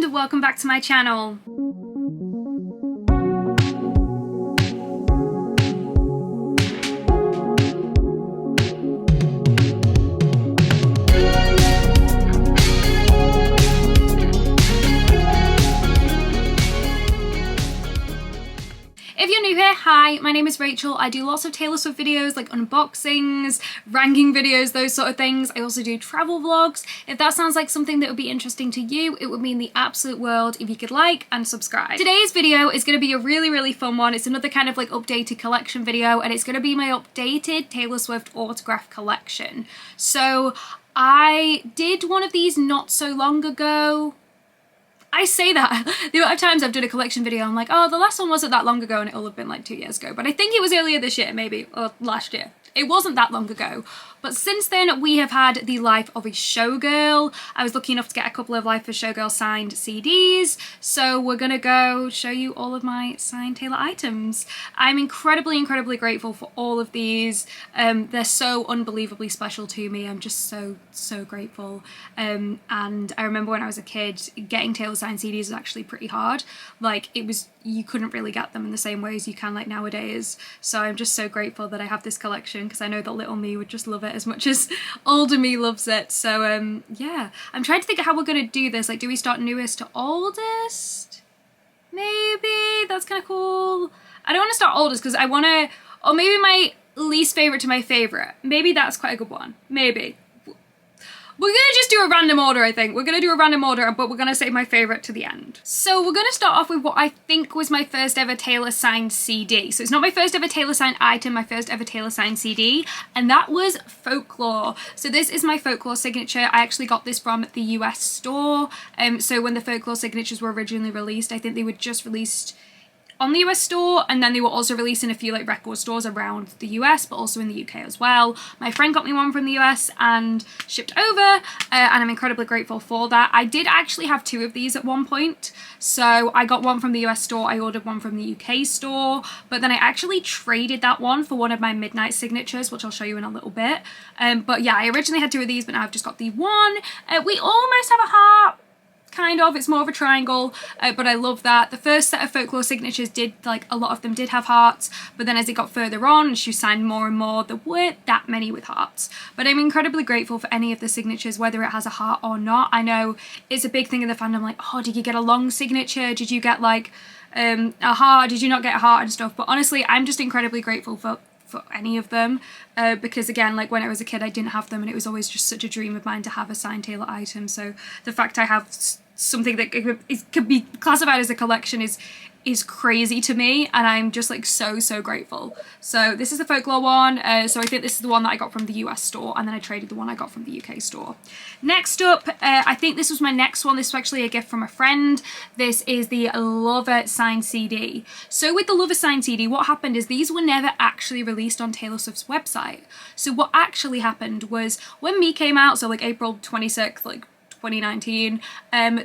and welcome back to my channel. If you're new here, hi, my name is Rachel. I do lots of Taylor Swift videos like unboxings, ranking videos, those sort of things. I also do travel vlogs. If that sounds like something that would be interesting to you, it would mean the absolute world if you could like and subscribe. Today's video is going to be a really fun one. It's another kind of like updated collection video, and it's going to be my updated Taylor Swift autograph collection. So I did one of these not so long ago. I say that. The amount of times I've done a collection video, I'm like, oh, the last one wasn't that long ago, and it'll have been like 2 years ago. But I think it was earlier this year, maybe, or last year. It wasn't that long ago. But since then, we have had the Life of a Showgirl. I was lucky enough to get a couple of Life of a Showgirl signed CDs. So we're gonna go show you all of my signed Taylor items. I'm incredibly grateful for all of these. They're so unbelievably special to me. I'm just so grateful. And I remember when I was a kid, getting Taylor signed CDs was actually pretty hard. Like, it was, you couldn't really get them in the same way as you can like nowadays. So I'm just so grateful that I have this collection, because I know that little me would just love it as much as older me loves it. So yeah, I'm trying to think of how we're gonna do this. Like, do we start newest to oldest? Maybe that's kind of cool. I don't want to start oldest because I want to, or maybe my least favorite to my favorite. Maybe that's quite a good one. Maybe. We're gonna just do a random order, I think. We're gonna do a random order, but we're gonna save my favorite to the end. So we're gonna start off with what I think was my first ever Taylor signed CD. So it's not my first ever Taylor signed item, my first ever Taylor signed CD, and that was Folklore. So this is my Folklore signature. I actually got this from the US store. So when the Folklore signatures were originally released, I think they were just released on the US store, and then they were also released in a few like record stores around the US, but also in the UK as well. My friend got me one from the US and shipped over, and I'm incredibly grateful for that. I did actually have two of these at one point. So I got one from the US store, I ordered one from the UK store, but then I actually traded that one for one of my Midnight signatures, which I'll show you in a little bit. But yeah, I originally had two of these, but now I've just got the one. We almost have a heart. Kind of, it's more of a triangle, but I love that. The first set of Folklore signatures did, like, a lot of them did have hearts, but then as it got further on and she signed more and more, there weren't that many with hearts. But I'm incredibly grateful for any of the signatures, whether it has a heart or not. I know it's a big thing in the fandom, like, oh, did you get a long signature? Did you get, like, a heart? Did you not get a heart and stuff? But honestly, I'm just incredibly grateful for any of them, because again, like, when I was a kid I didn't have them, and it was always just such a dream of mine to have a signed Taylor item. So the fact I have something that could be classified as a collection is crazy to me, and I'm just like so grateful. So this is the Folklore one. So I think this is the one that I got from the US store, and then I traded the one I got from the UK store. Next up, I think this was my next one. This was actually a gift from a friend. This is the Lover signed CD. So with the Lover signed CD, what happened is these were never actually released on Taylor Swift's website. So what actually happened was when Me came out, so like April 26th, like 2019,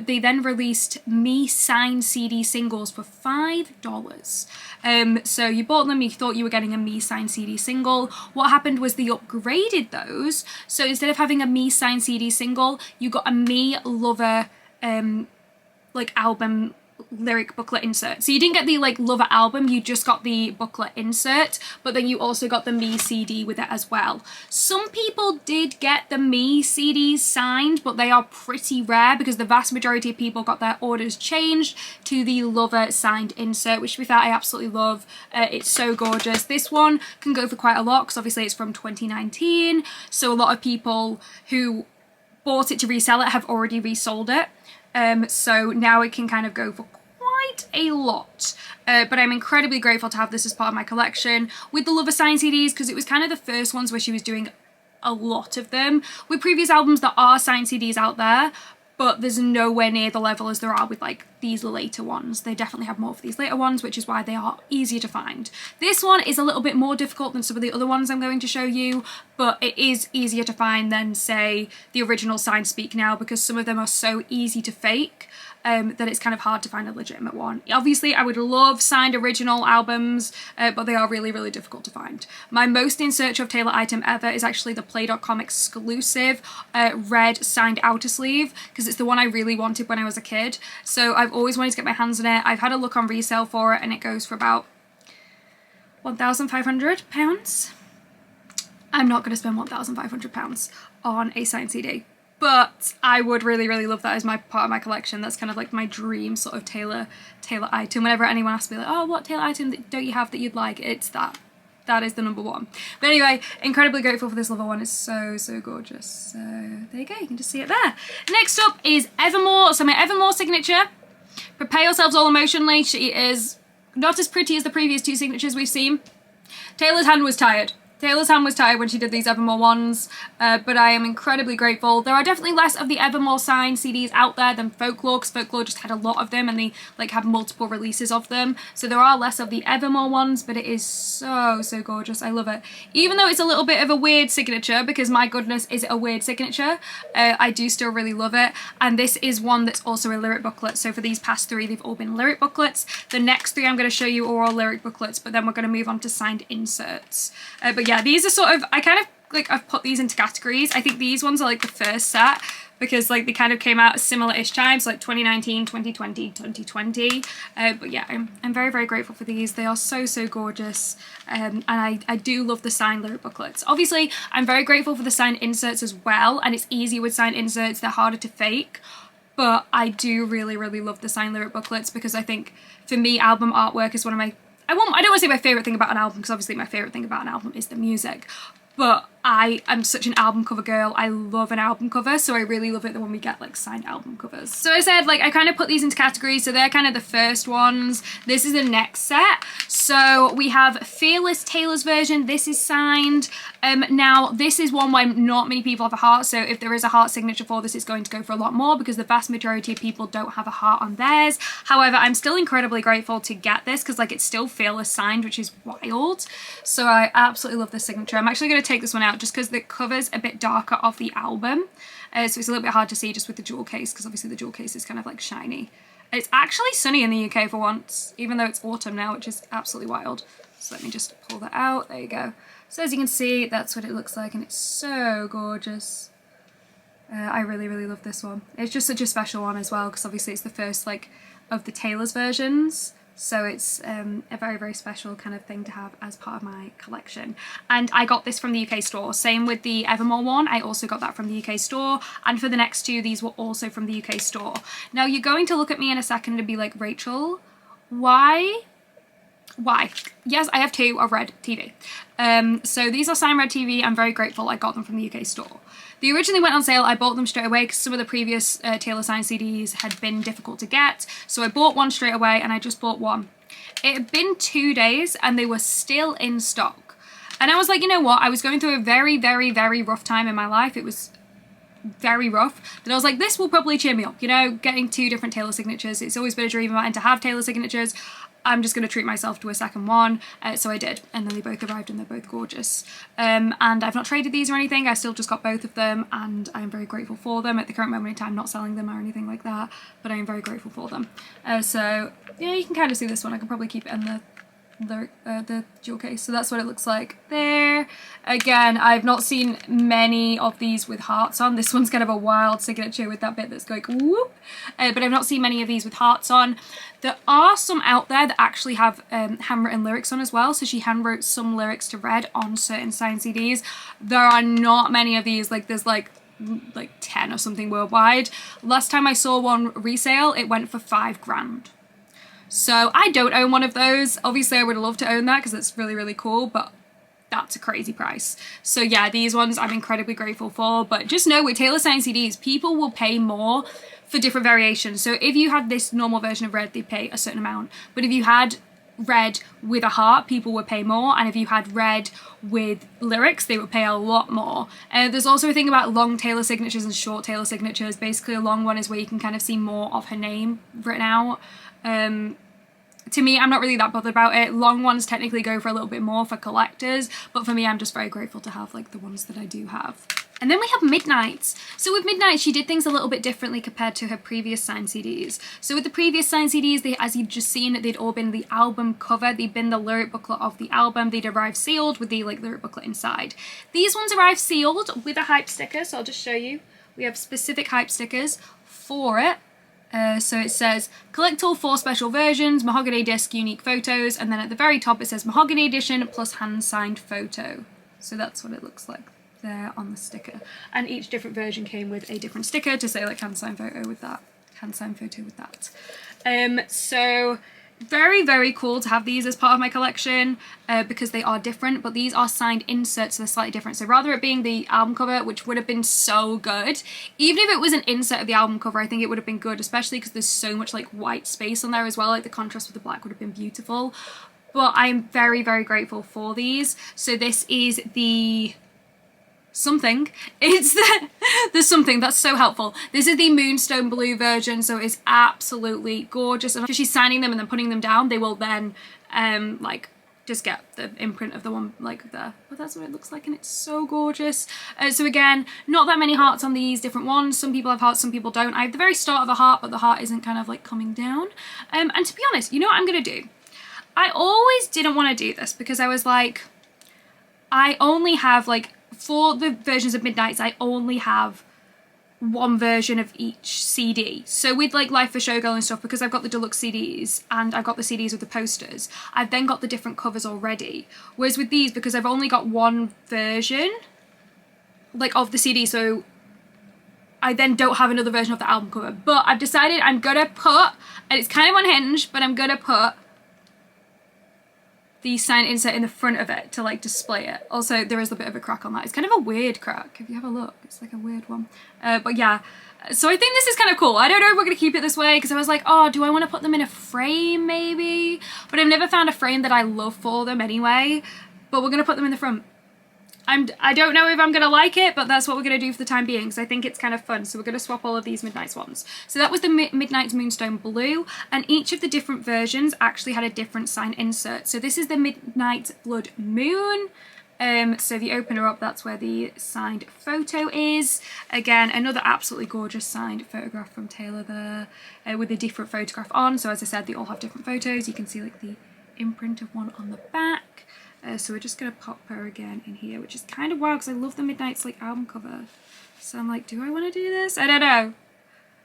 they then released Me signed CD singles for $5. So you bought them, you thought you were getting a Me signed CD single. What happened was they upgraded those. So instead of having a Me signed CD single, you got a Me Lover like album lyric booklet insert. So you didn't get the like Lover album, you just got the booklet insert, but then you also got the Me CD with it as well. Some people did get the Me CDs signed, but they are pretty rare because the vast majority of people got their orders changed to the Lover signed insert, which to be fair, I absolutely love. It's so gorgeous. This one can go for quite a lot because obviously it's from 2019, so a lot of people who bought it to resell it have already resold it. So now it can kind of go for quite a lot, but I'm incredibly grateful to have this as part of my collection with the Lover signed CDs, because it was kind of the first ones where she was doing a lot of them. With previous albums, there are signed CDs out there, but there's nowhere near the level as there are with like these later ones. They definitely have more for these later ones, which is why they are easier to find. This one is a little bit more difficult than some of the other ones I'm going to show you, but it is easier to find than, say, the original signed Speak Now, because some of them are so easy to fake. that it's kind of hard to find a legitimate one. Obviously, I would love signed original albums, but they are really, really difficult to find. My most in search of Taylor item ever is actually the Play.com exclusive red signed outer sleeve, because it's the one I really wanted when I was a kid. So I've always wanted to get my hands on it. I've had a look on resale for it and it goes for about £1,500. I'm not going to spend £1,500 on a signed CD. But I would really, really love that as my part of my collection. That's kind of like my dream sort of Taylor item. Whenever anyone asks me like, oh, what Taylor item don't you have that you'd like? It's that. That is the number one. But anyway, incredibly grateful for this little one. It's so, so gorgeous. So there you go. You can just see it there. Next up is Evermore. So my Evermore signature. Prepare yourselves all emotionally. She is not as pretty as the previous two signatures we've seen. Taylor's hand was tired. Taylor's hand was tired when she did these Evermore ones, but I am incredibly grateful. There are definitely less of the Evermore signed CDs out there than Folklore, because Folklore just had a lot of them and they like have multiple releases of them. So there are less of the Evermore ones, but it is so, so gorgeous. I love it. Even though it's a little bit of a weird signature, because my goodness, is it a weird signature? I do still really love it. And this is one that's also a lyric booklet. So for these past three, they've all been lyric booklets. The next three I'm going to show you are all lyric booklets, but then we're going to move on to signed inserts. But yeah, these are sort of, I kind of like, I've put these into categories. I think these ones are like the first set because like they kind of came out at similar-ish times, like 2019, 2020, 2020. But yeah, I'm very, very grateful for these. They are so, so gorgeous. And I do love the signed lyric booklets. Obviously, I'm very grateful for the signed inserts as well. And it's easier with signed inserts. They're harder to fake. But I do really, really love the signed lyric booklets because I think for me, album artwork is one of my, I don't want to say my favourite thing about an album because obviously my favourite thing about an album is the music, but I am such an album cover girl. I love an album cover, so I really love it when we get like signed album covers. So I said like I kind of put these into categories, so they're kind of the first ones. This is the next set. So we have Fearless Taylor's version. This is signed. Now this is one where not many people have a heart, so if there is a heart signature for this, it's going to go for a lot more because the vast majority of people don't have a heart on theirs. However, I'm still incredibly grateful to get this because like it's still Fearless signed, which is wild. So I absolutely love this signature. I'm actually going to take this one out just because the cover's a bit darker of the album, so it's a little bit hard to see just with the jewel case because obviously the jewel case is kind of like shiny. It's actually sunny in the UK for once, even though it's autumn now, which is absolutely wild. So let me just pull that out. There you go. So as you can see, that's what it looks like, and it's so gorgeous. I really, really love this one. It's just such a special one as well because obviously it's the first like of the Taylor's versions. So it's a very, very special kind of thing to have as part of my collection. And I got this from the UK store. Same with the Evermore one. I also got that from the UK store. And for the next two, these were also from the UK store. Now you're going to look at me in a second and be like, Rachel, why? Yes, I have two of Red TV. So these are signed Red TV. I'm very grateful I got them from the UK store. They originally went on sale. I bought them straight away because some of the previous Taylor signed CDs had been difficult to get. So I bought one straight away and I just bought one. It had been 2 days and they were still in stock. And I was like, you know what? I was going through a very, very, very rough time in my life. It was very rough. But I was like, this will probably cheer me up. You know, getting 2 different Taylor signatures. It's always been a dream of mine to have Taylor signatures. I'm just going to treat myself to a second one. So I did. And then they both arrived and they're both gorgeous. And I've not traded these or anything. I still just got both of them and I'm very grateful for them. At the current moment in time, not selling them or anything like that, but I am very grateful for them. So yeah, you can kind of see this one. I can probably keep it in the jewel case. So that's what it looks like there. Again, I've not seen many of these with hearts on. This one's kind of a wild signature with that bit that's going whoop. But I've not seen many of these with hearts on. There are some out there that actually have handwritten lyrics on as well. So she handwrote some lyrics to Red on certain signed CDs. There are not many of these. Like there's like 10 or something worldwide. Last time I saw one resale, it went for $5,000. So I don't own one of those. Obviously I would love to own that because it's really, really cool, but that's a crazy price. So yeah, these ones I'm incredibly grateful for, but just know with Taylor signed CDs, people will pay more for different variations. So if you had this normal version of Red, they'd pay a certain amount. But if you had Red with a heart, people would pay more. And if you had Red with lyrics, they would pay a lot more. There's also a thing about long Taylor signatures and short Taylor signatures. Basically a long one is where you can kind of see more of her name written out. To me, I'm not really that bothered about it. Long ones technically go for a little bit more for collectors, but for me, I'm just very grateful to have like the ones that I do have. And then we have Midnight. So with Midnight, she did things a little bit differently compared to her previous signed CDs. So with the previous signed CDs, they, as you've just seen, they'd all been the album cover. They'd been the lyric booklet of the album. They'd arrived sealed with the like lyric booklet inside. These ones arrived sealed with a hype sticker. So I'll just show you. We have specific hype stickers for it. So it says, collect all 4 special versions, mahogany disc, unique photos, and then at the very top it says mahogany edition plus hand-signed photo. So that's what it looks like there on the sticker. And each different version came with a different sticker to say like hand-signed photo with that, hand-signed photo with that. So very, very cool to have these as part of my collection because they are different, but these are signed inserts, so they're slightly different. So rather it being the album cover, which would have been so good, even if it was an insert of the album cover, I think it would have been good, especially because there's so much like white space on there as well. Like the contrast with the black would have been beautiful. But I'm very, very grateful for these. So this is the something. It's the something that's so helpful. This is the Moonstone Blue version, so it's absolutely gorgeous. And after she's signing them and then putting them down, they will then like just get the imprint of the one like there. But that's what it looks like, and it's so gorgeous. So again, not that many hearts on these different ones. Some people have hearts, some people don't. I have the very start of a heart, but the heart isn't kind of like coming down. And to be honest, you know what I'm gonna do? I always didn't want to do this because I was like, I only have like, for the versions of Midnights, I only have one version of each CD. So with like Life for Showgirl and stuff, because I've got the deluxe CDs and I've got the CDs with the posters, I've then got the different covers already. Whereas with these, because I've only got one version like of the CD, so I then don't have another version of the album cover. But I've decided I'm gonna put, and it's kind of unhinged, but I'm gonna put the sign insert in the front of it to like display it. Also, there is a bit of a crack on that. It's kind of a weird crack if you have a look. It's like a weird one. But yeah, so I think this is kind of cool. I don't know if we're gonna keep it this way because I was like, oh, do I want to put them in a frame maybe? But I've never found a frame that I love for them anyway. But we're gonna put them in the front. I don't know if I'm gonna like it, but that's what we're gonna do for the time being because I think it's kind of fun. So we're gonna swap all of these Midnights ones. So that was the Midnights Moonstone Blue, and each of the different versions actually had a different sign insert. So this is the Midnight Blood Moon. So if you open her up, that's where the signed photo is. Again, another absolutely gorgeous signed photograph from Taylor there with a different photograph on. So as I said, they all have different photos. You can see like the imprint of one on the back. So we're just going to pop her again in here, which is kind of wild because I love the Midnights like album cover. So I'm like, do I want to do this? I don't know.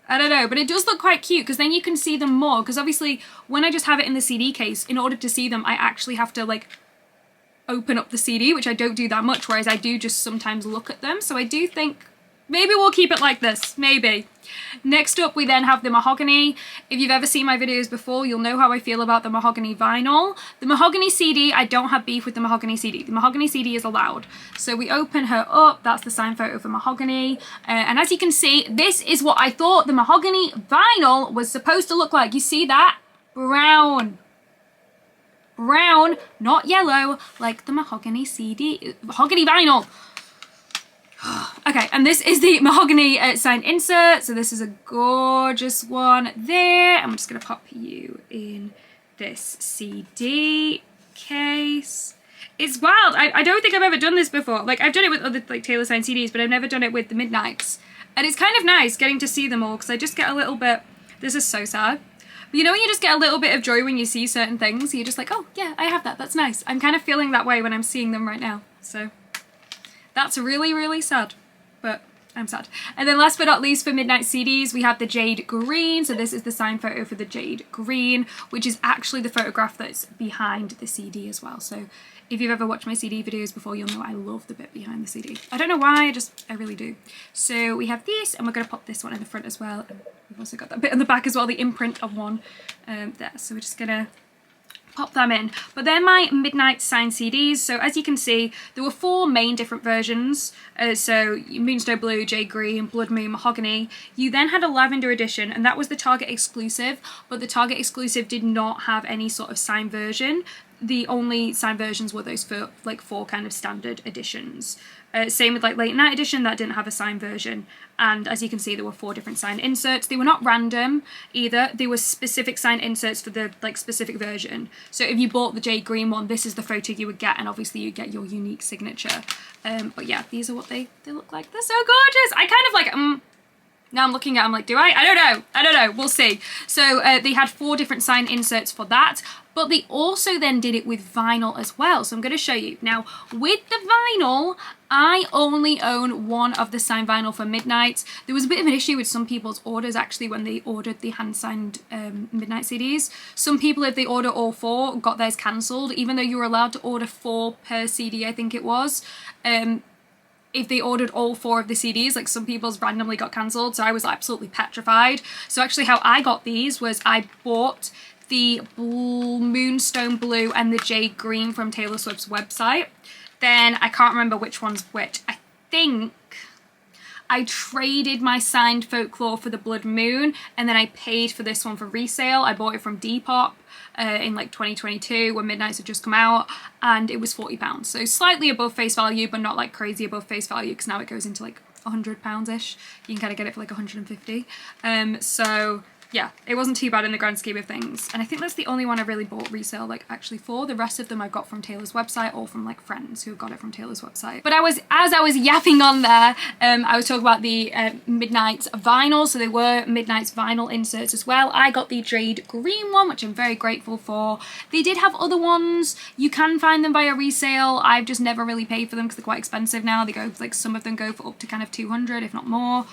I don't know, but it does look quite cute because then you can see them more, because obviously when I just have it in the CD case, in order to see them, I actually have to like open up the CD, which I don't do that much, whereas I do just sometimes look at them. So I do think maybe we'll keep it like this, maybe. Next up, we then have the mahogany. If you've ever seen my videos before, you'll know how I feel about the mahogany vinyl. The mahogany CD, I don't have beef with the mahogany CD. The mahogany CD is allowed. So we open her up, that's the signed photo for mahogany. And as you can see, this is what I thought the mahogany vinyl was supposed to look like. You see that? Brown. Brown, not yellow, like the mahogany CD, mahogany vinyl. Okay, and this is the mahogany signed insert. So this is a gorgeous one there. I'm just gonna pop you in this CD case. It's wild. I don't think I've ever done this before. Like I've done it with other like Taylor signed CDs, but I've never done it with the Midnights. And it's kind of nice getting to see them all because I just get a little bit, this is so sad. But you know when you just get a little bit of joy when you see certain things? You're just like, oh yeah, I have that, that's nice. I'm kind of feeling that way when I'm seeing them right now. So that's really, really sad, but I'm sad. And then last but not least for Midnight CDs, we have the Jade Green. So this is the signed photo for the Jade Green, which is actually the photograph that's behind the CD as well. So if you've ever watched my CD videos before, you'll know I love the bit behind the CD. I don't know why, I really do. So we have this, and we're gonna pop this one in the front as well. And we've also got that bit in the back as well, the imprint of one there. So we're just gonna pop them in. But they're my Midnight signed CDs. So as you can see, there were 4 main different versions. So Moonstone Blue, Jade Green, Blood Moon, Mahogany. You then had a Lavender edition, and that was the Target exclusive, but the Target exclusive did not have any sort of signed version. The only signed versions were those for like 4 kind of standard editions. Same with like Late Night edition, that didn't have a signed version. And as you can see, there were 4 different signed inserts. They were not random either. They were specific signed inserts for the like specific version. So if you bought the Jade Green one, this is the photo you would get, and obviously you get your unique signature. But yeah, these are what they look like. They're so gorgeous. I kind of like, Now I'm looking at it, I'm like, do I? I don't know, we'll see. So they had 4 different signed inserts for that, but they also then did it with vinyl as well. So I'm going to show you. Now, with the vinyl, I only own one of the signed vinyl for Midnight. There was a bit of an issue with some people's orders actually when they ordered the hand-signed Midnight CDs. Some people, if they order all 4, got theirs cancelled, even though you were allowed to order 4 per CD, I think it was. If they ordered all 4 of the CDs, like some people's randomly got cancelled, so I was absolutely petrified. So actually how I got these was I bought the Moonstone Blue and the Jade Green from Taylor Swift's website. Then I can't remember which one's which. I think I traded my signed Folklore for the Blood Moon, and then I paid for this one for resale. I bought it from Depop in like 2022 when Midnights had just come out, and it was £40. So slightly above face value, but not like crazy above face value, because now it goes into like £100-ish. You can kind of get it for like 150. So yeah, it wasn't too bad in the grand scheme of things. And I think that's the only one I really bought resale, like actually for. The rest of them I got from Taylor's website or from like friends who got it from Taylor's website. But as I was yapping on there, I was talking about the Midnight's vinyl. So they were Midnight's vinyl inserts as well. I got the Jade Green one, which I'm very grateful for. They did have other ones. You can find them via resale. I've just never really paid for them because they're quite expensive now. They go, like some of them go for up to kind of 200, if not more.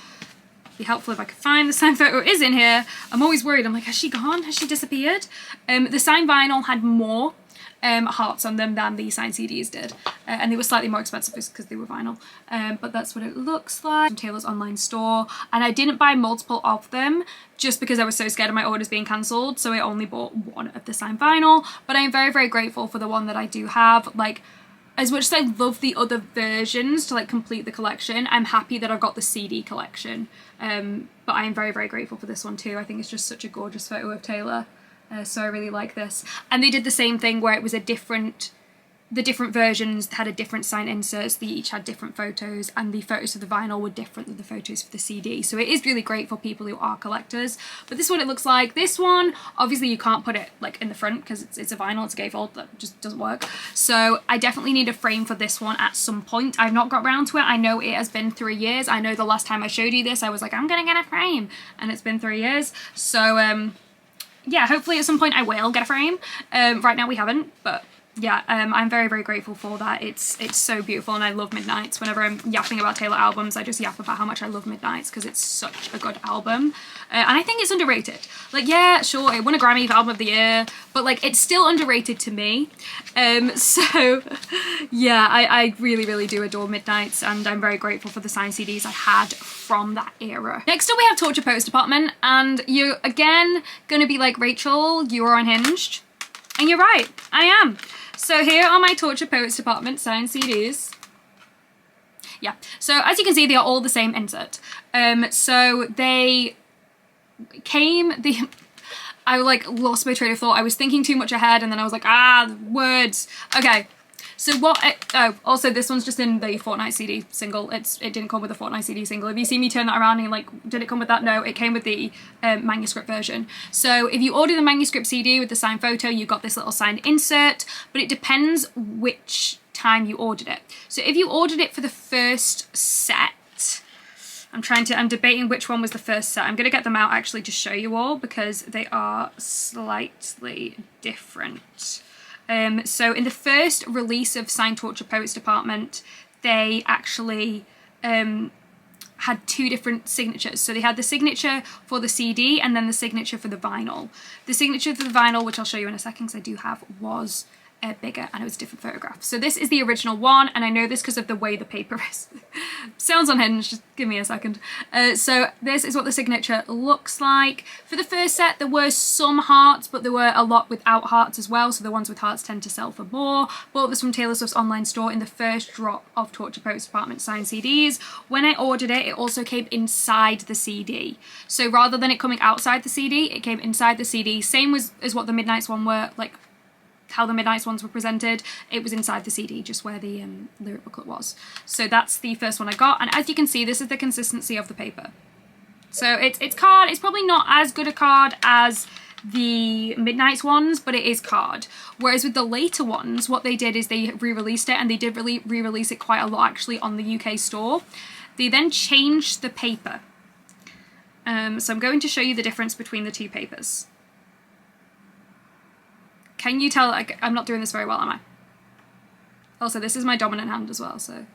Be helpful if I could find the signed photo. Is in here. I'm always worried. I'm like, has she gone? Has she disappeared? The signed vinyl had more hearts on them than the signed CDs did, and they were slightly more expensive because they were vinyl. But that's what it looks like from Taylor's online store. And I didn't buy multiple of them just because I was so scared of my orders being cancelled. So I only bought one of the signed vinyl. But I am very, very grateful for the one that I do have. Like, as much as I love the other versions to like complete the collection, I'm happy that I've got the CD collection. But I am very, very grateful for this one too. I think it's just such a gorgeous photo of Taylor. So I really like this. And they did the same thing where it was the different versions had a different signed inserts. They each had different photos, and the photos of the vinyl were different than the photos for the CD. So it is really great for people who are collectors. But this is what it looks like. This one, obviously you can't put it like in the front because it's a vinyl, it's a gatefold, that just doesn't work. So I definitely need a frame for this one at some point. I've not got around to it. I know it has been 3 years. I know the last time I showed you this, I was like, I'm gonna get a frame, and it's been 3 years. So yeah, hopefully at some point I will get a frame. Right now we haven't, but yeah, I'm very, very grateful for that. It's so beautiful, and I love Midnights. Whenever I'm yapping about Taylor albums, I just yap about how much I love Midnights because it's such a good album. And I think it's underrated. Like, yeah, sure, it won a Grammy for Album of the Year, but like, it's still underrated to me. So yeah, I really, really do adore Midnights, and I'm very grateful for the signed CDs I had from that era. Next up we have Torture Post Department, and you're again gonna be like, Rachel, you are unhinged. And you're right, I am. So here are my Torture Poets Department signed CDs. Yeah, so as you can see, they are all the same insert. So they came, I like lost my train of thought. I was thinking too much ahead, and then I was like, words. Okay, so what, also this one's just in the Fortnite CD single. It didn't come with the Fortnite CD single. If you see me turn that around and like, did it come with that? No, it came with the manuscript version. So if you order the manuscript CD with the signed photo, you got this little signed insert, but it depends which time you ordered it. So if you ordered it for the first set, I'm debating which one was the first set. I'm gonna get them out actually to show you all because they are slightly different. So in the first release of Signed Torture Poets Department, they actually had 2 different signatures. So they had the signature for the CD and then the signature for the vinyl. The signature for the vinyl, which I'll show you in a second because I do have, was bigger, and it was a different photograph. So this is the original one, and I know this because of the way the paper is. Sounds unhinged, just give me a second. So this is what the signature looks like. For the first set, there were some hearts, but there were a lot without hearts as well, so the ones with hearts tend to sell for more. Bought this from Taylor Swift's online store in the first drop of Torture Poets Department signed CDs. When I ordered it, it also came inside the CD. So rather than it coming outside the CD, it came inside the CD. Same as what the Midnights one were, like how the Midnights ones were presented. It was inside the CD, just where the lyric booklet was. So that's the first one I got, and as you can see, this is the consistency of the paper. So it's card. It's probably not as good a card as the Midnights ones, but it is card. Whereas with the later ones, what they did is they re-released it, and they did really re-release it quite a lot actually on the UK store. They then changed the paper. So I'm going to show you the difference between the two papers. Can you tell? I'm not doing this very well, am I? Also, this is my dominant hand as well, so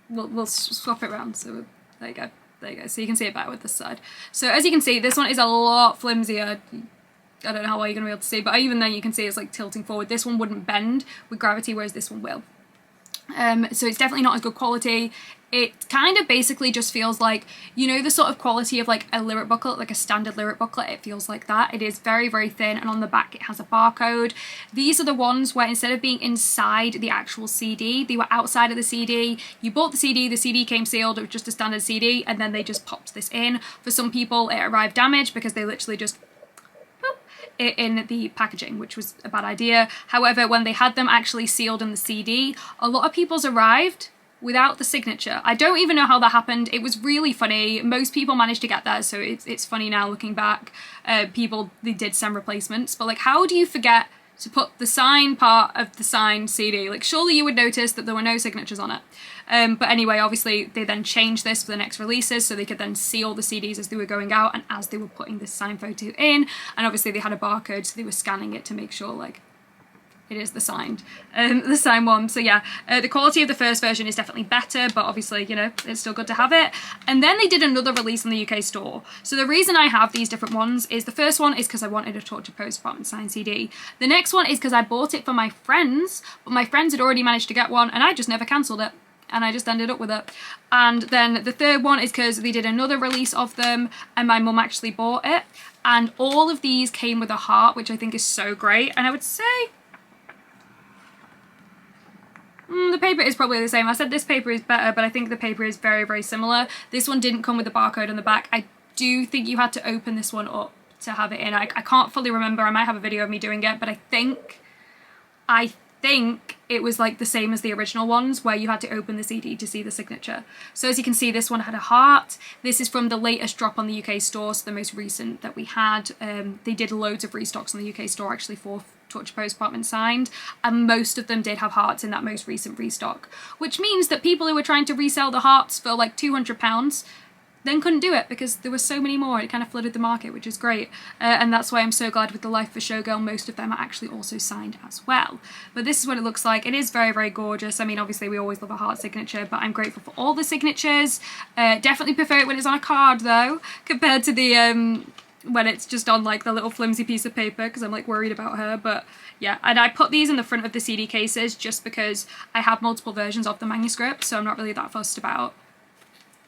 we'll swap it around. So there you go. There you go. So you can see it better with this side. So as you can see, this one is a lot flimsier. I don't know how well you're going to be able to see, but even then you can see it's like tilting forward. This one wouldn't bend with gravity, whereas this one will. So it's definitely not as good quality. It kind of basically just feels like, you know, the sort of quality of like a lyric booklet, like a standard lyric booklet, it feels like that. It is very, very thin, and on the back it has a barcode. These are the ones where instead of being inside the actual CD, they were outside of the CD. You bought the CD came sealed, it was just a standard CD, and then they just popped this in. For some people it arrived damaged because they literally just it in the packaging, which was a bad idea. However, when they had them actually sealed in the CD, a lot of people's arrived without the signature. I don't even know how that happened. It was really funny. Most people managed to get theirs, so it's funny now looking back. They did send replacements, but like, how do you forget to put the signed part of the signed CD? Like, surely you would notice that there were no signatures on it. But anyway, obviously they then changed this for the next releases so they could then seal the CDs as they were going out and as they were putting this signed photo in. And obviously they had a barcode, so they were scanning it to make sure like it is the signed one. So yeah, the quality of the first version is definitely better, but obviously, you know, it's still good to have it. And then they did another release in the UK store. So the reason I have these different ones is the first one is because I wanted a Torture Post Department signed CD. The next one is because I bought it for my friends, but my friends had already managed to get one and I just never cancelled it. And I just ended up with it. And then the third one is because they did another release of them and my mum actually bought it. And all of these came with a heart, which I think is so great. And I would say the paper is probably the same. I said this paper is better, but I think the paper is very, very similar. This one didn't come with the barcode on the back. I do think you had to open this one up to have it in. I can't fully remember. I might have a video of me doing it, but I think it was like the same as the original ones where you had to open the CD to see the signature. So as you can see, this one had a heart. This is from the latest drop on the UK store, so the most recent that we had. They did loads of restocks on the UK store actually for Torture Post Department signed, and most of them did have hearts in that most recent restock, which means that people who were trying to resell the hearts for like £200 then couldn't do it because there were so many more. It kind of flooded the market, which is great. And that's why I'm so glad with the Life for Showgirl, most of them are actually also signed as well. But this is what it looks like. It is very, very gorgeous. I mean, obviously we always love a heart signature, but I'm grateful for all the signatures. Definitely prefer it when it's on a card though, compared to the when it's just on like the little flimsy piece of paper, because I'm like worried about her. But yeah, and I put these in the front of the CD cases just because I have multiple versions of the manuscript, so I'm not really that fussed about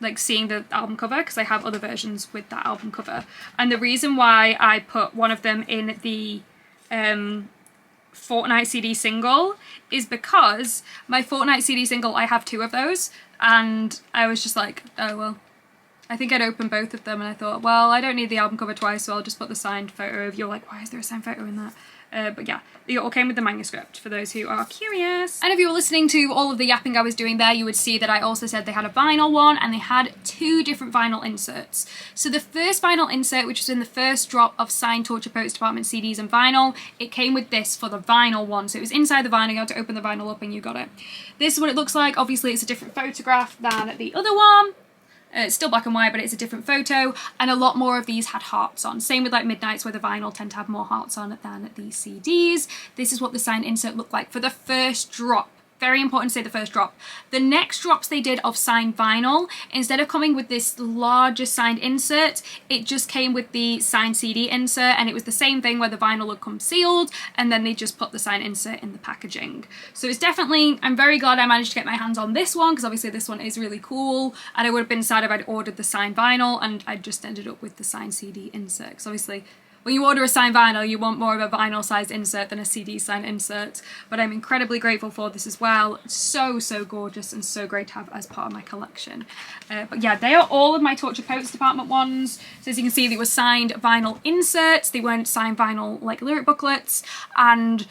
like seeing the album cover because I have other versions with that album cover. And the reason why I put one of them in the Fortnite CD single is because my Fortnite CD single, I have 2 of those, and I was just like, oh well, I think I'd open both of them, and I thought, well, I don't need the album cover twice, so I'll just put the signed photo of. You're like, why is there a signed photo in that? But yeah, they all came with the manuscript for those who are curious. And if you were listening to all of the yapping I was doing there, you would see that I also said they had a vinyl one and they had 2 different vinyl inserts. So the first vinyl insert, which was in the first drop of signed Torture Post Department CDs and vinyl, it came with this for the vinyl one. So it was inside the vinyl, you had to open the vinyl up and you got it. This is what it looks like. Obviously it's a different photograph than the other one. It's still black and white, but it's a different photo, and a lot more of these had hearts on. Same with like Midnights, where the vinyl tend to have more hearts on it than the CDs. This is what the signed insert looked like for the first drop. Very important to say the first drop. The next drops they did of signed vinyl, instead of coming with this larger signed insert, it just came with the signed CD insert, and it was the same thing where the vinyl would come sealed, and then they just put the signed insert in the packaging. So it's definitely, I'm very glad I managed to get my hands on this one, because obviously this one is really cool, and I would have been sad if I'd ordered the signed vinyl, and I just ended up with the signed CD insert, because obviously when you order a signed vinyl, you want more of a vinyl-sized insert than a CD-signed insert. But I'm incredibly grateful for this as well. So, so gorgeous and so great to have as part of my collection. But yeah, they are all of my Torture Post Department ones. So as you can see, they were signed vinyl inserts. They weren't signed vinyl, like, lyric booklets. And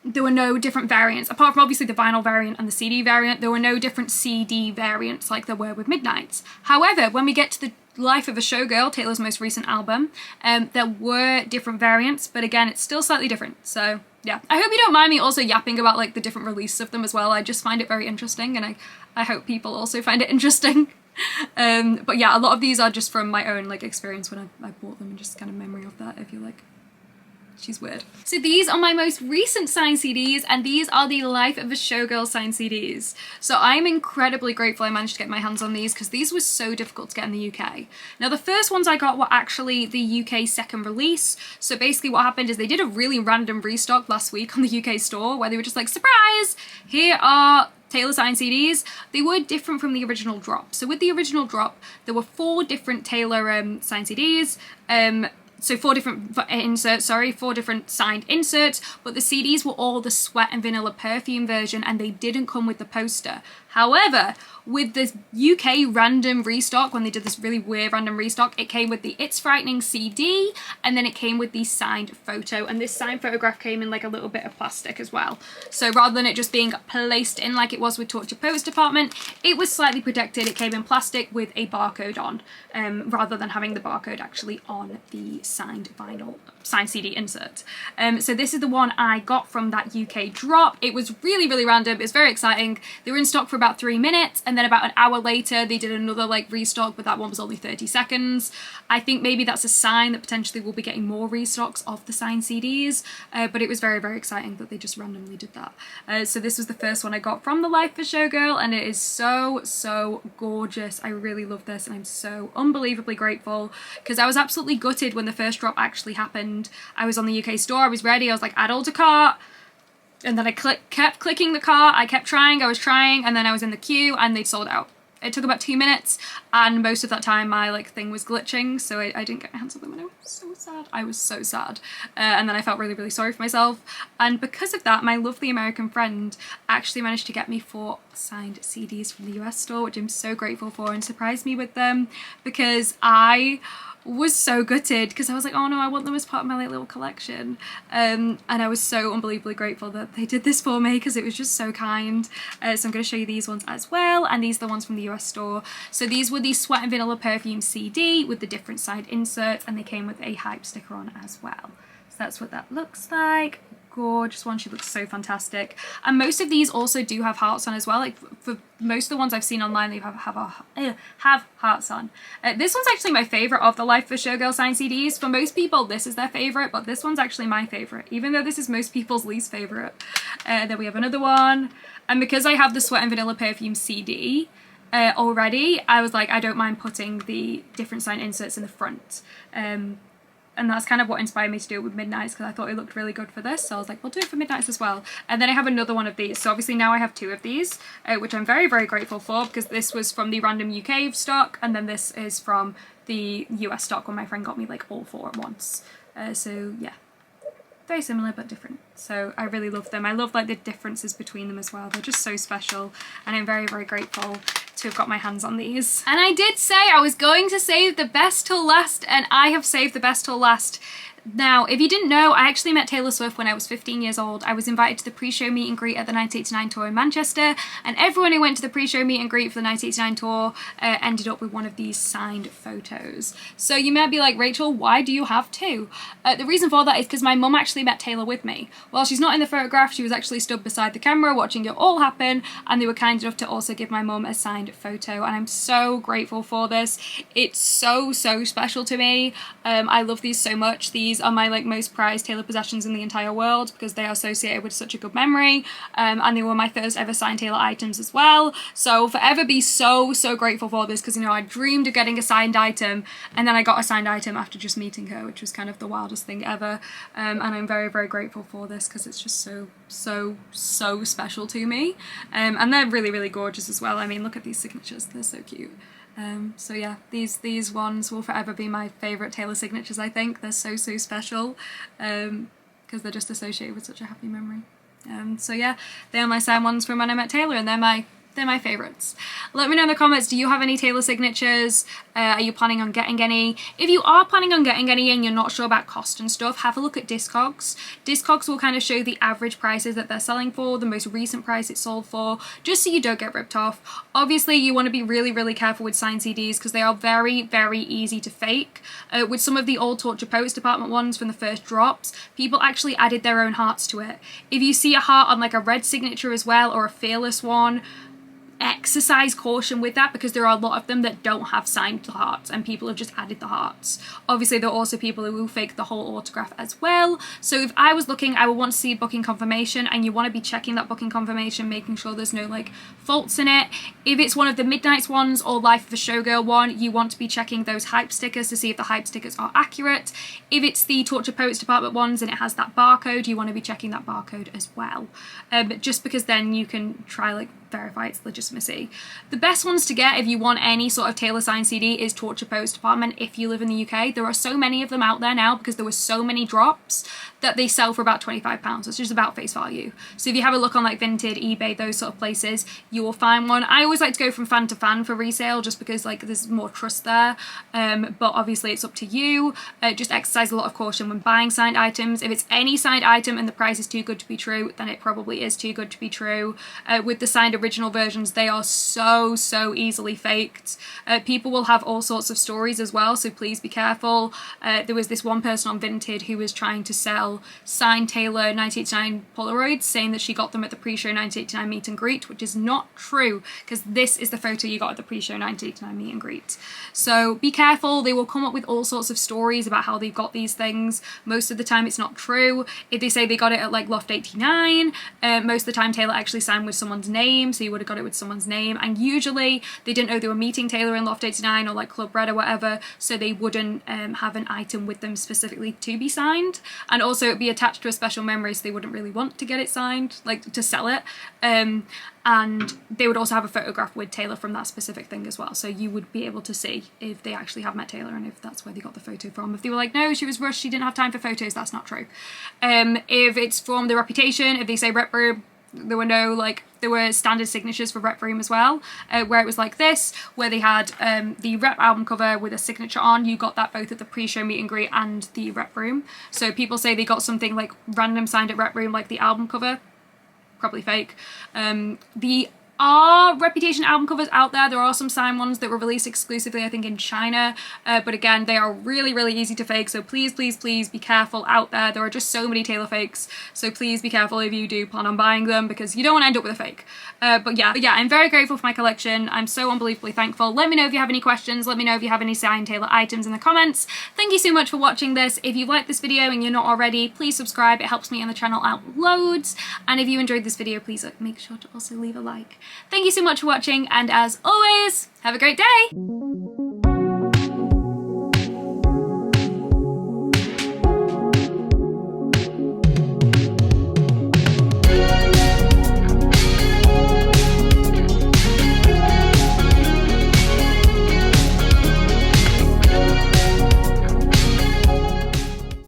there were no different variants. Apart from obviously the vinyl variant and the CD variant, there were no different CD variants like there were with Midnights. However, when we get to the Life of a Showgirl, Taylor's most recent album, there were different variants, but again, it's still slightly different. So yeah, I hope you don't mind me also yapping about like the different releases of them as well. I just find it very interesting, and I hope people also find it interesting. But yeah, a lot of these are just from my own like experience when I bought them and just kind of memory of that. I feel like she's weird. So these are my most recent signed CDs, and these are the Life of a Showgirl signed CDs. So I'm incredibly grateful I managed to get my hands on these because these were so difficult to get in the UK. Now the first ones I got were actually the UK second release. So basically what happened is they did a really random restock last week on the UK store where they were just like, surprise, here are Taylor signed CDs. They were different from the original drop. So with the original drop, there were 4 different Taylor signed CDs. So 4 different inserts, sorry, 4 different signed inserts, but the CDs were all the Sweat and Vanilla Perfume version and they didn't come with the poster. However, with the UK random restock, when they did this really weird random restock, it came with the It's Frightening CD and then it came with the signed photo, and this signed photograph came in like a little bit of plastic as well. So rather than it just being placed in like it was with Torture Post Department, it was slightly protected. It came in plastic with a barcode on, rather than having the barcode actually on the signed CD insert. So this is the one I got from that UK drop. It was really, really random. It was very exciting. They were in stock for about 3 minutes, and then about an hour later they did another like restock, but that one was only 30 seconds. I think maybe that's a sign that potentially we'll be getting more restocks of the signed CDs, but it was very, very exciting that they just randomly did that. So this was the first one I got from the Life of a Showgirl, and it is so, so gorgeous. I really love this, and I'm so unbelievably grateful because I was absolutely gutted when the first drop actually happened. I was on the UK store, I was ready, I was like, add all to cart. And then I kept clicking the cart, I kept trying, I was trying, and then I was in the queue and they'd sold out. It took about 2 minutes, and most of that time my like thing was glitching, so I didn't get my hands on them, and I was so sad. I was so sad. And then I felt really, really sorry for myself. And because of that, my lovely American friend actually managed to get me 4 signed CDs from the US store, which I'm so grateful for, and surprised me with them because I was so gutted because I was like, oh no, I want them as part of my like, little collection. And I was so unbelievably grateful that they did this for me because it was just so kind. So I'm going to show you these ones as well, and these are the ones from the US store. So these were the Sweat and Vanilla Perfume CD with the different side inserts, and they came with a hype sticker on as well. So that's what that looks like. Gorgeous one. She looks so fantastic, and most of these also do have hearts on as well. Like for most of the ones I've seen online, they have hearts on. This one's actually my favorite of the Life of a Showgirl signed CDs. For most people this is their favorite, but this one's actually my favorite, even though this is most people's least favorite. Then we have another one, and because I have the Sweat and Vanilla Perfume CD already, I was like, I don't mind putting the different signed inserts in the front. And that's kind of what inspired me to do it with Midnights, because I thought it looked really good for this. So I was like, we'll do it for Midnights as well. And then I have another one of these. So obviously now I have 2 of these, which I'm very, very grateful for, because this was from the random UK stock, and then this is from the US stock when my friend got me like all 4 at once. So yeah, very similar but different. So I really love them. I love like the differences between them as well. They're just so special, and I'm very, very grateful to have got my hands on these. And I did say I was going to save the best till last, and I have saved the best till last. Now, if you didn't know, I actually met Taylor Swift when I was 15 years old. I was invited to the pre-show meet and greet at the 1989 tour in Manchester, and everyone who went to the pre-show meet and greet for the 1989 tour ended up with one of these signed photos. So you might be like, Rachel, why do you have 2? The reason for that is because my mum actually met Taylor with me. While she's not in the photograph, she was actually stood beside the camera watching it all happen, and they were kind enough to also give my mum a signed photo, and I'm so grateful for this. It's so, so special to me. I love these so much. These are my like most prized Taylor possessions in the entire world because they are associated with such a good memory, and they were my first ever signed Taylor items as well. So forever be so, so grateful for this, because you know, I dreamed of getting a signed item, and then I got a signed item after just meeting her, which was kind of the wildest thing ever. And I'm very, very grateful for this because it's just so, so, so special to me. And they're really, really gorgeous as well. I mean, look at these signatures, they're so cute. So yeah, these ones will forever be my favourite Taylor signatures, I think. They're so, so special because they're just associated with such a happy memory. So yeah, they are my signed ones from when I met Taylor, and they're my favourites. Let me know in the comments, do you have any Taylor signatures? Are you planning on getting any? If you are planning on getting any and you're not sure about cost and stuff, have a look at Discogs. Discogs will kind of show the average prices that they're selling for, the most recent price it's sold for, just so you don't get ripped off. Obviously, you want to be really, really careful with signed CDs because they are very, very easy to fake. With some of the old Torture Post Department ones from the first drops, people actually added their own hearts to it. If you see a heart on like a red signature as well, or a Fearless one, exercise caution with that, because there are a lot of them that don't have signed hearts and people have just added the hearts. Obviously there are also people who will fake the whole autograph as well. So if I was looking, I would want to see booking confirmation, and you want to be checking that booking confirmation, making sure there's no like faults in it. If it's one of the Midnights ones or Life of a Showgirl one, you want to be checking those hype stickers to see if the hype stickers are accurate. If it's the Torture Poets Department ones and it has that barcode, you want to be checking that barcode as well, just because then you can try like verify its legitimacy. The best ones to get if you want any sort of Taylor signed CD is Torture Poets Department if you live in the UK. There are so many of them out there now because there were so many drops that they sell for about £25. It's just about face value. So if you have a look on like Vinted, eBay, those sort of places, you will find one. I always like to go from fan to fan for resale just because like there's more trust there, but obviously it's up to you. Just exercise a lot of caution when buying signed items. If it's any signed item and the price is too good to be true, then it probably is too good to be true. With the signed original versions, they are so easily faked. People will have all sorts of stories as well, so please be careful. There was this one person on Vinted who was trying to sell signed Taylor 1989 Polaroids, saying that she got them at the pre-show 1989 meet and greet, which is not true, because this is the photo you got at the pre-show 1989 meet and greet. So be careful. They will come up with all sorts of stories about how they've got these things. Most of the time it's not true. If they say they got it at like Loft 89, most of the time Taylor actually signed with someone's name, so you would have got it with someone's name, and usually they didn't know they were meeting Taylor in Loft 89 or like Club Red or whatever, so they wouldn't have an item with them specifically to be signed. And also it'd be attached to a special memory, so they wouldn't really want to get it signed, like to sell it. And they would also have a photograph with Taylor from that specific thing as well, so you would be able to see if they actually have met Taylor and if that's where they got the photo from. If they were like, no, she was rushed, she didn't have time for photos, that's not true. If it's from the Reputation, if they say Rep Room, there were standard signatures for Rep Room as well, where it was like this, where they had the Rep album cover with a signature on. You got that both at the pre-show meet and greet and the Rep Room. So people say they got something like random signed at Rep Room, like the album cover, probably fake. The Reputation album covers out there. There are some signed ones that were released exclusively, I think, in China, but again, they are really easy to fake, so please be careful out there. There are just so many Taylor fakes, so please be careful if you do plan on buying them, because you don't want to end up with a fake. But yeah, I'm very grateful for my collection. I'm so unbelievably thankful. Let me know if you have any questions. Let me know if you have any signed Taylor items in the comments. Thank you so much for watching this. If you liked this video and you're not already, please subscribe. It helps me and the channel out loads. And if you enjoyed this video, please make sure to also leave a like. Thank you so much for watching, and as always, have a great day!